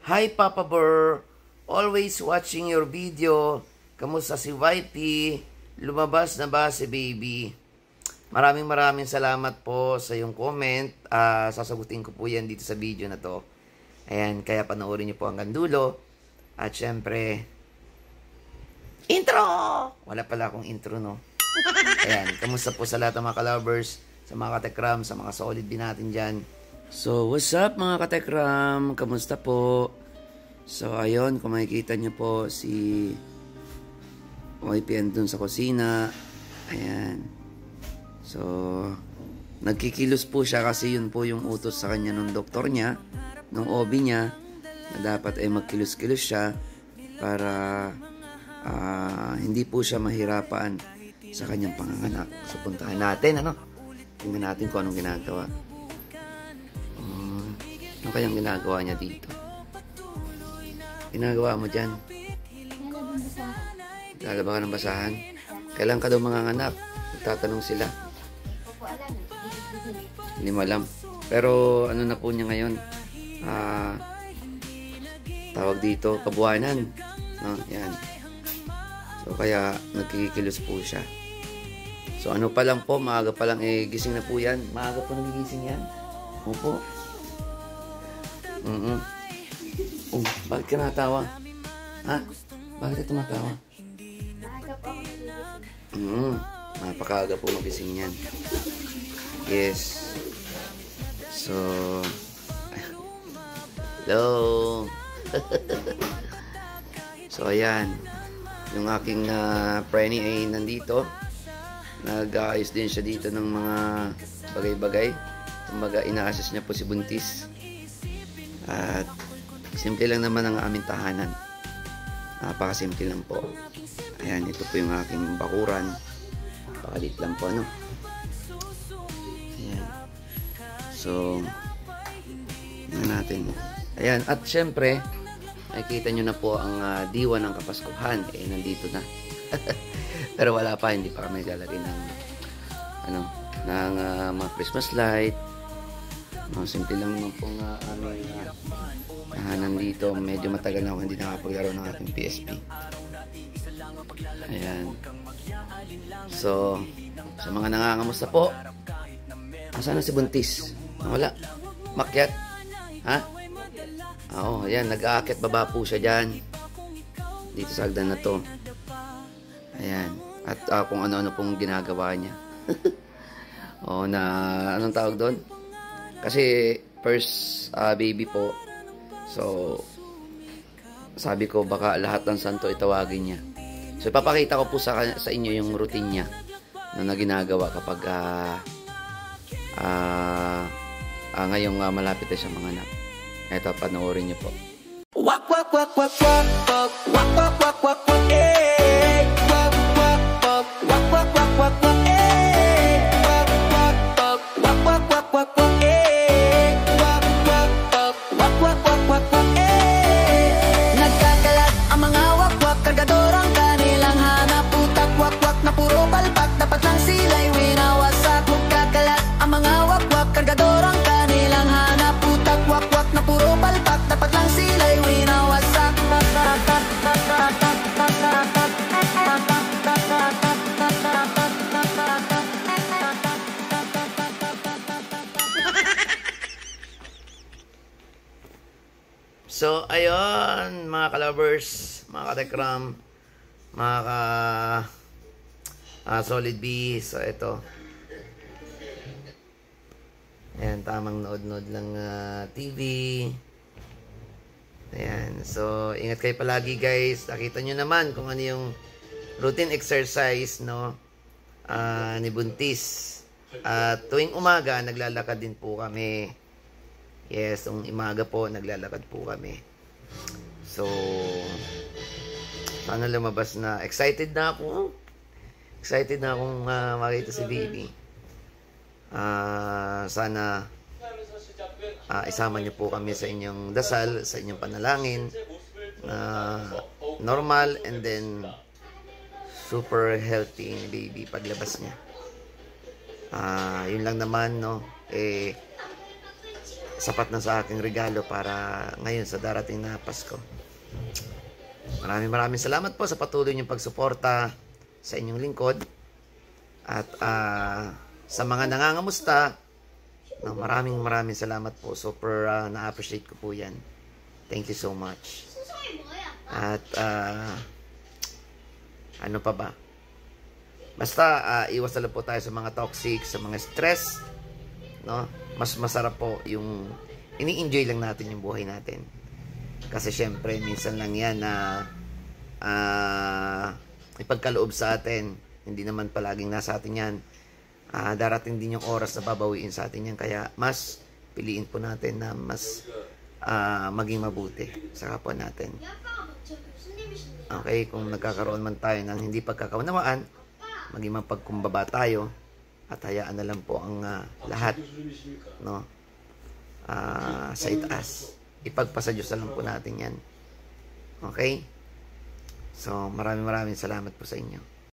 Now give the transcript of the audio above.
Hi Papa Burr, always watching your video. Kamusta si Wifey? Lumabas na ba si baby? Maraming salamat po sa yung comment. Sasagutin ko po yan dito sa video na to. Ayan, kaya panoorin niyo po hanggang dulo. At syempre, intro! Wala pala akong intro, no? Ayan, kamusta po sa lahat ng mga ka-lovers, sa mga katekram, sa mga solid din natin dyan. So, what's up mga katekram? Kamusta po? So, ayun, kung makikita nyo po si YPN dun sa kusina. Ayan. So, nagkikilos po siya kasi yun po yung utos sa kanya ng doktor niya, ng OB niya, na dapat ay magkilos-kilos siya para hindi po siya mahirapan sa kanyang panganganak. So, puntahan natin, ano? Tingnan natin kung anong ginagawa. Ano kayang ginagawa niya dito? Ginagawa mo dyan? Lalaba ka ng basahan? Kailan ka daw manganganak? Nagtatanong sila. Hindi mo alam. Pero ano na po niya ngayon? Tawag dito, kabuwanan. No? Yan. So kaya nagkikilos po siya. So ano pa lang po, maaga pa lang gising na po yan. Maaga po nagigising yan. Opo. Oh, bakit ka natawa? Ha? Bakit ka tumatawa? Maaga po ako nagigising. Napakaaga po magising yan. Yes. So, hello. So, ayan. Yung aking Prenny ay nandito. Nag-aayos din siya dito ng mga bagay-bagay. Kumbaga, ina-assist niya po si Buntis. At simple lang naman ang aming tahanan. Napakasimple lang po. Ayan, ito po yung aking bakuran. Napakalit lang po, ano. Ayan. So, tingnan natin. Ayan, at syempre, nakikita nyo na po ang diwa ng Kapaskuhan. Nandito na. Pero wala pa, hindi pa kami lalagay ng ng mga Christmas light. Simple lang naman pong aming tahanan dito. Medyo matagal na ako hindi nakapaglaro ng ating PSP. Ayan. So, sa mga nangangamusta po, asan na si Buntis? Wala. Makyat? Ha? Oo, ayan. Nag-aakit baba po siya dyan. Dito sa hagdan na to. Ayan. At kung ano-ano pong ginagawa niya. O, anong tawag doon? Kasi first baby po. So sabi ko baka lahat ng santo itawagin niya. So ipapakita ko po sa inyo yung routine niya na ginagawa kapag ngayong malapit na siya manganak. Ito, panoorin niyo po. Wak wak wak wak wak wak wak wak wak wak eh wak wak wak wak wak wak wak wak eh wak wak wak wak wak wak wak eh nagkakalat ang mga wakwak, kargador ang kanilang hanap, utak wakwak na puro palpak, dapat lang sila'y winawasak. Magkakalat ang mga wakwak, kargador ang kanilang hanap, utak wakwak na puro palpak, dapat lang sila'y winawasak. So, ayun, mga ka-lovers, mga ka-tekram, mga solid B. So, ito. Ayan, tamang nood-nood lang TV. Ayan, so, ingat kayo palagi guys. Nakita nyo naman kung ano yung routine exercise, no, ni Buntis. At tuwing umaga, naglalakad din po kami. Yes, tuwing umaga po, naglalakad po kami. So, sana lumabas na. Excited na ako. Excited na akong makita si baby. Sana isama niyo po kami sa inyong dasal, sa inyong panalangin na normal and then super healthy ni baby paglabas niya. Yun lang naman, no. sapat na sa aking regalo para ngayon sa darating na Pasko. Maraming salamat po sa patuloy niyong pagsuporta sa inyong lingkod. At sa mga nangangamusta, no, maraming salamat po. Super na-appreciate ko po yan. Thank you so much. At ano pa ba? Basta iwas na lang po tayo sa mga toxic, sa mga stress, no? Mas masarap po yung ini-enjoy lang natin yung buhay natin. Kasi syempre minsan lang yan na ipagkaloob sa atin. Hindi naman palaging nasa atin yan. Darating din yung oras na babawiin sa atin yan. Kaya mas piliin po natin na mas maging mabuti sa kapwa natin. Okay, kung nagkakaroon man tayo ng hindi pagkakaunawaan, maging mapagkumbaba tayo at hayaan na lang po ang lahat, no, sa itaas. Ipagpasa Diyos na lang po natin yan. Okay? So, maraming salamat po sa inyo.